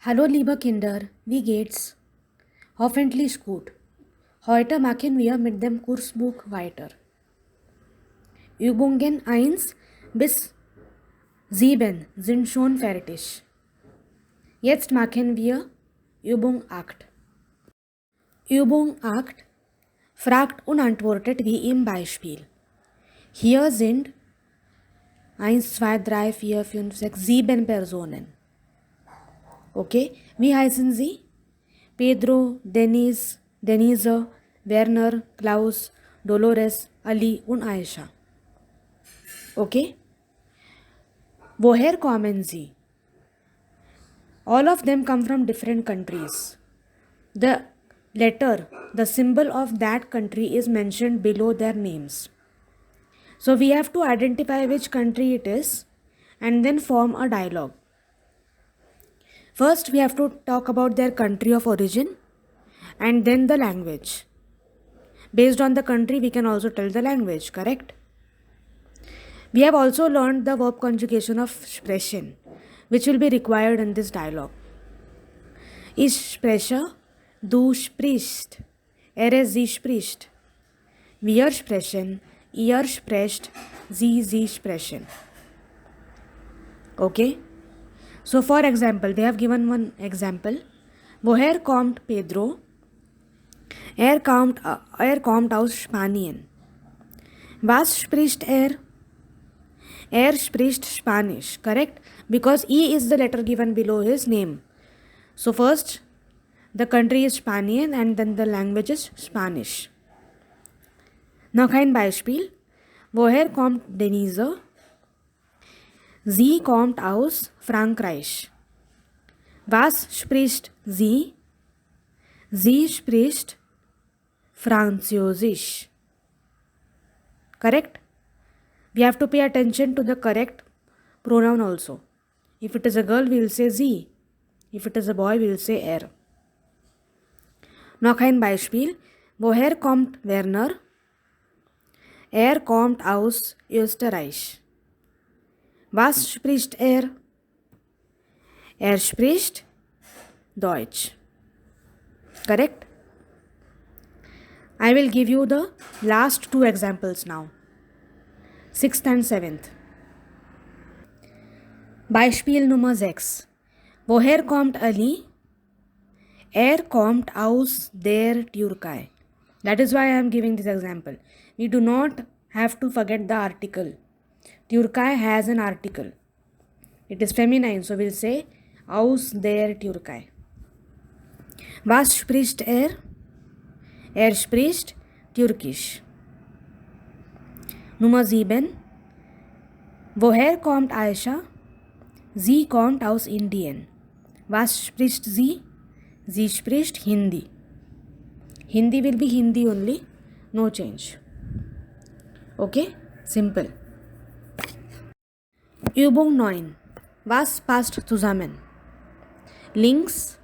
Hallo liebe Kinder, wie geht's? Hoffentlich gut. Heute machen wir mit dem Kursbuch weiter. Übungen 1 bis 7 sind schon fertig. Jetzt machen wir Übung 8. Übung 8 fragt und antwortet wie im Beispiel. Hier sind 1, 2, 3, 4, 5, 6, 7 Personen. Okay, wie heißen sie? Pedro, Denise, Werner, Klaus, Dolores, Ali und Aisha. Okay? Woher kommen sie? All of them come from different countries. The letter, the symbol of that country is mentioned below their names. So we have to identify which country it is and then form a dialogue. First, we have to talk about their country of origin and then the language. Based on the country, we can also tell the language, correct? We have also learned the verb conjugation of sprechen, which will be required in this dialogue. Ich spreche, du sprichst, sie spricht. Wir sprechen, ihr sprecht, sie sprechen. Okay? So for example, they have given one example. Woher kommt Pedro? Er kommt aus Spanien. Was spricht er? Er spricht Spanish, correct? Because E is the letter given below his name. So first, the country is Spanien and then the language is Spanish. Noch ein Beispiel. Woher kommt Denise? Sie kommt aus Frankreich. Was spricht sie? Sie spricht Französisch. Correct? We have to pay attention to the correct pronoun also. If it is a girl, we will say sie. If it is a boy, we will say er. Noch ein Beispiel. Woher kommt Werner? Er kommt aus Österreich. Was spricht er? Er spricht Deutsch. Correct? I will give you the last two examples now. 6th and 7th. Beispiel Nummer 6. Woher kommt Ali? Er kommt aus der Türkei. That is why I am giving this example. We do not have to forget the article. Türkei has an article. It is feminine, so we'll say aus der Türkei. Was spricht er? Er spricht Türkisch. Nummer 7. Woher kommt Aisha? Sie kommt aus Indien. Was spricht sie? Sie spricht Hindi. Hindi will be Hindi only, no change. Okay? Simple. Übung 9. Was passt zusammen? Links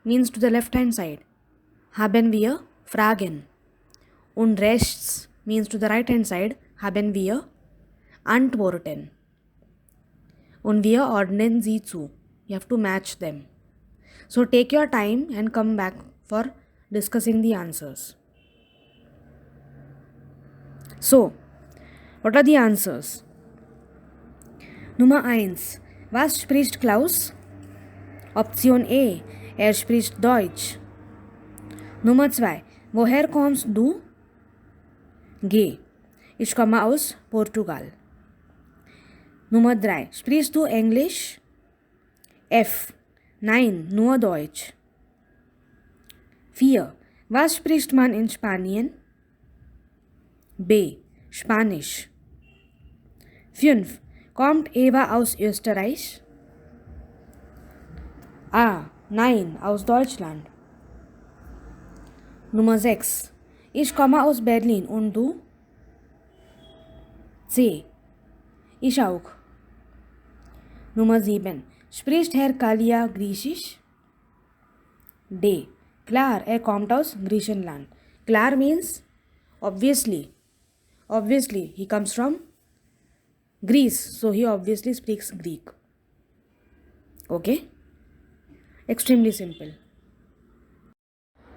means to the left hand side. Haben wir Fragen. Und rechts means to the right hand side. Haben wir Antworten. Und wir ordnen sie zu. You have to match them. So take your time and come back for discussing the answers. So, what are the answers? Nummer 1. Was spricht Klaus? Option A. Er spricht Deutsch. Nummer 2. Woher kommst du? G. Ich komme aus Portugal. Nummer 3. Sprichst du Englisch? F. Nein, nur Deutsch. 4. Was spricht man in Spanien? B. Spanisch. 5. Kommt Eva aus Österreich? A. Nein, aus Deutschland. Nummer 6. Ich komme aus Berlin und du? C. Ich auch. Nummer 7. Spricht Herr Kalia Griechisch? D. Klar, er kommt aus Griechenland. Klar means obviously. Obviously, he comes from Greece, so he obviously speaks Greek. Okay? Extremely simple.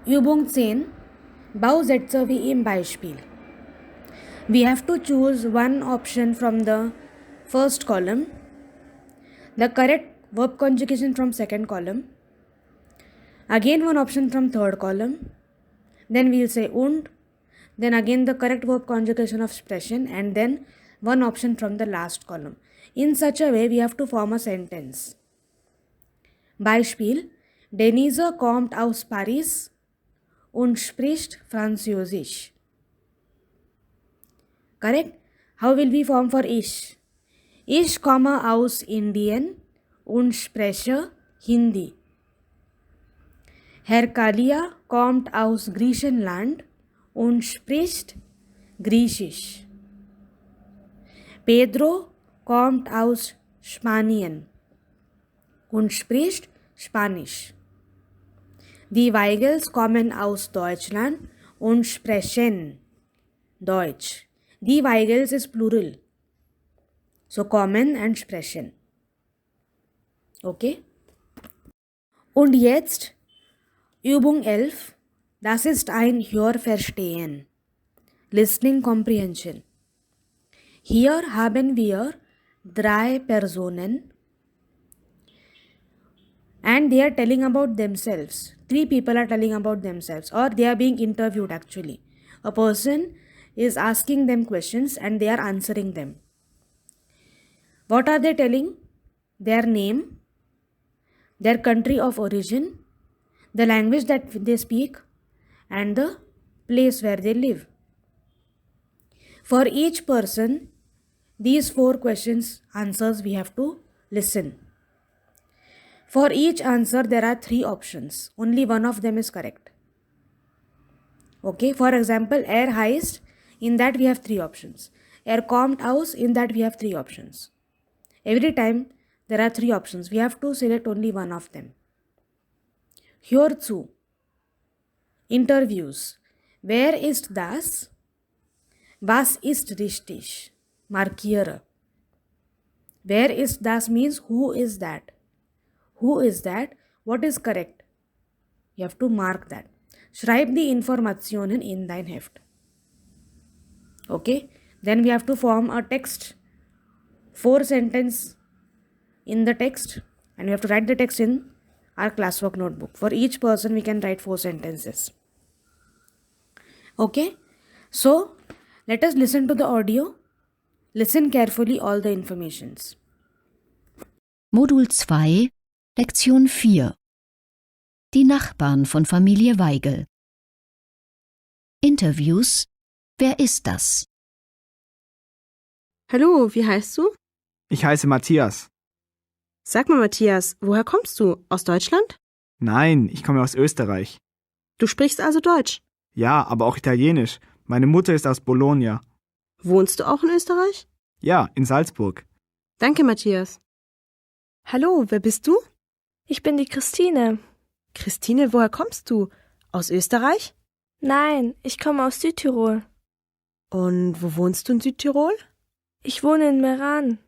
Übung 10. Bau Sätze wie im Beispiel. We have to choose one option from the first column, the correct verb conjugation from second column, again one option from third column, then we will say und, then again the correct verb conjugation of sprechen, and then one option from the last column. In such a way, we have to form a sentence. Beispiel: Denise kommt aus Paris und spricht Französisch. Correct? How will we form for ich? Ich komme aus Indien und spreche Hindi. Herr Kalia kommt aus Griechenland und spricht Griechisch. Pedro kommt aus Spanien und spricht Spanisch. Die Weigels kommen aus Deutschland und sprechen Deutsch. Die Weigels is plural. So kommen and sprechen. Okay? Und jetzt Übung 11. Das ist ein Hörverstehen. Listening Comprehension. Hier haben wir 3 Personen and they are telling about themselves. 3 people are telling about themselves, or they are being interviewed actually. A person is asking them questions and they are answering them. What are they telling? Their name, their country of origin, the language that they speak, and the place where they live. For each person, these 4 questions answers we have to listen. For each answer, there are 3 options. Only one of them is correct. Okay, for example, heißt, in that we have 3 options. Kommt aus, in that we have 3 options. Every time there are 3 options. We have to select only one of them. Hör zu. Interviews. Wer ist das? Was ist richtig? Markiere. Wer ist das means who is that? Who is that? What is correct? You have to mark that. Schreib die Informationen in dein Heft. Okay? Then we have to form a text. 4 sentences in the text, and we have to write the text in our classwork notebook. For each person, we can write 4 sentences. Okay? So, let us listen to the audio. Listen carefully all the informations. Modul 2, Lektion 4. Die Nachbarn von Familie Weigel. Interviews. Wer ist das? Hallo, wie heißt du? Ich heiße Matthias. Sag mal, Matthias, woher kommst du? Aus Deutschland? Nein, ich komme aus Österreich. Du sprichst also Deutsch. Ja, aber auch Italienisch. Meine Mutter ist aus Bologna. Wohnst du auch in Österreich? Ja, in Salzburg. Danke, Matthias. Hallo, wer bist du? Ich bin die Christine. Christine, woher kommst du? Aus Österreich? Nein, ich komme aus Südtirol. Und wo wohnst du in Südtirol? Ich wohne in Meran.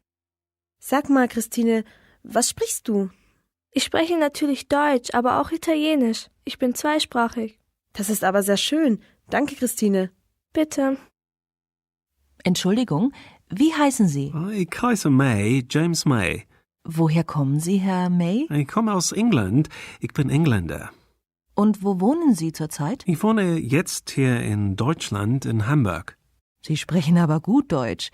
Sag mal, Christine, was sprichst du? Ich spreche natürlich Deutsch, aber auch Italienisch. Ich bin zweisprachig. Das ist aber sehr schön. Danke, Christine. Bitte. Entschuldigung, wie heißen Sie? Ich heiße May, James May. Woher kommen Sie, Herr May? Ich komme aus England. Ich bin Engländer. Und wo wohnen Sie zurzeit? Ich wohne jetzt hier in Deutschland, in Hamburg. Sie sprechen aber gut Deutsch.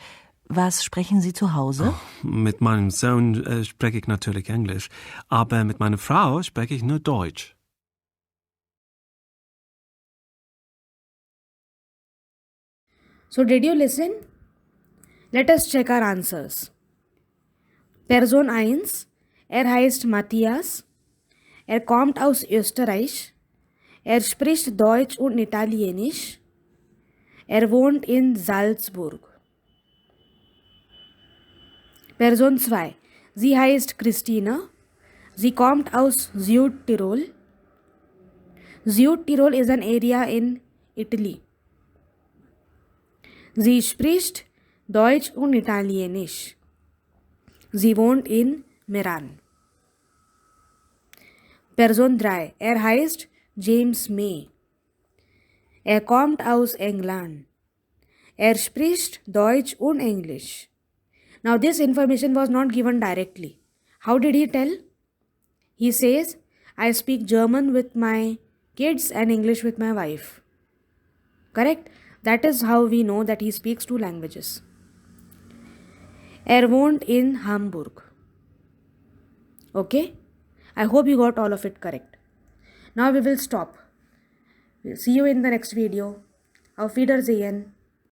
Was sprechen Sie zu Hause? Mit meinem Sohn spreche ich natürlich Englisch, aber mit meiner Frau spreche ich nur Deutsch. So did you listen? Let us check our answers. Person 1. Heißt Matthias. Kommt aus Österreich. Spricht Deutsch und Italienisch. Wohnt in Salzburg. Person 2. Sie heißt Christine. Sie kommt aus Südtirol. Südtirol is an area in Italy. Sie spricht Deutsch und Italienisch. Sie wohnt in Meran. Person 3. heißt James May. Kommt aus England. Spricht Deutsch und Englisch. Now this information was not given directly. How did he tell? He says, I speak German with my kids and English with my wife. Correct? That is how we know that he speaks 2 languages. Wohnt in Hamburg. Okay? I hope you got all of it correct. Now we will stop. We'll see you in the next video. Auf Wiedersehen.